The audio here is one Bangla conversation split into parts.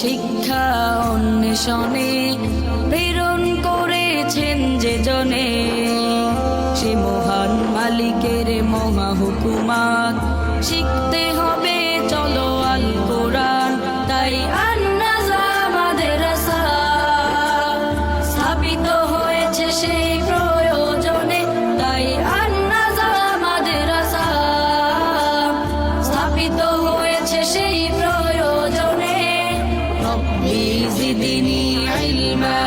শিক্ষা অন্বেষণে প্রেরণ করেছেন যে জনে, সে মহান মালিকের মহা হুকুমাত শিখতে হবে চলো আল কোরআন। তাই আন-নাজা মাদ্রাসা স্থাপিত হয়েছে সেই প্রয়োজনে, তাই আন-নাজা মাদ্রাসা স্থাপিত হয়েছে সেই প্রয়োজনে। রব্বি জিদনি ইলমা,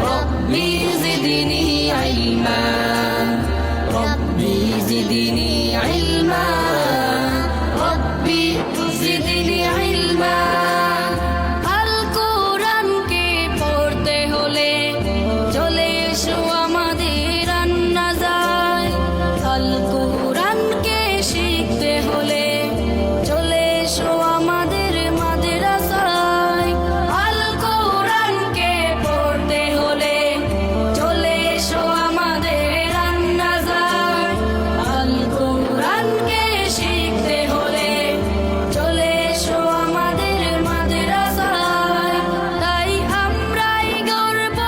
রব্বি জিদনি ইলমা, রব্বি জিদনি ইলমা, রব্বি জিদনি ইলমা। আল কোরআনকে পড়তে হলে চলে এসো আমাদের আন-নাজায়। আল কোরআনকে শিখতে হলে চলে এসো আমাদের মাদ্রাসায়। আল কোরআনকে পড়তে হলে চলে এসো আমাদের আন-নাজায়। আল কোরআনকে শিখতে হলে চলে এসো আমাদের মাদ্রাসায়। তাই আমরাই গর্ব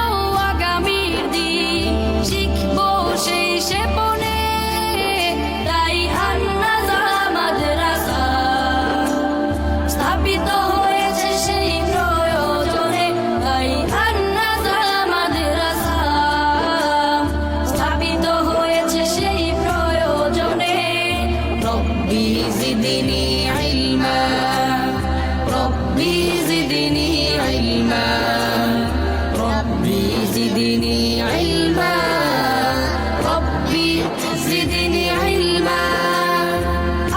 আগামীর দিন শিখবো সেই সেপনে, তাই আন-নাজা মাদ্রাসা স্থাপিত হয়েছে সেই প্রয়োজনে, তাই আন-নাজা মাদ্রাসা স্থাপিত হয়েছে সেই প্রয়োজনে। রব্বি জিদনি ইলমা, রব্বি জিদনি ইলমা, রব্বি জিদনি ইলমা, রব্বি জিদনি ইলমা।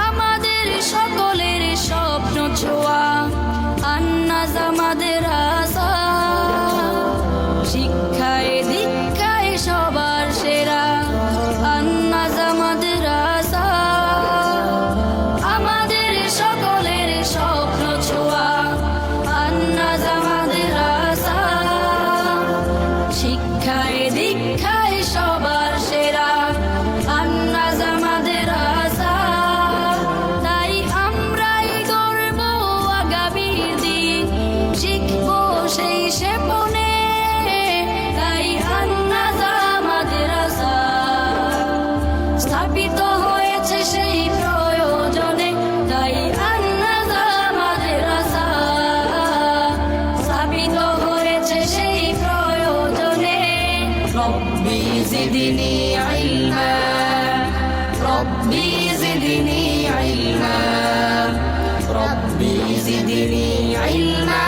আমাদের সকলের স্বপ্ন ছোঁয়া আন-নাজা মাদ্রাসা, শিক্ষায় দীক্ষায় সবার সেরা আন-নাজা মাদ্রাসা। আমাদের সকলের স্বপ্ন ছোঁয়া আন-নাজা মাদ্রাসা, শিক্ষায় দীক্ষায় সবার সেরা আন-নাজা মাদ্রাসা। তাই আমরাই গর্ব আগামীর দিন শিখবো সেই সেপনে, তাই আন-নাজা মাদ্রাসা স্থাপিত হয়েছে সেই প্রয়োজনে, তাই আন-নাজা মাদ্রাসা স্থাপিত হয়েছে সেই প্রয়োজনে। রব্বি জিদনি ইলমা, রব্বি জিদনি ইলমা, রব্বি জিদনি ইলমা।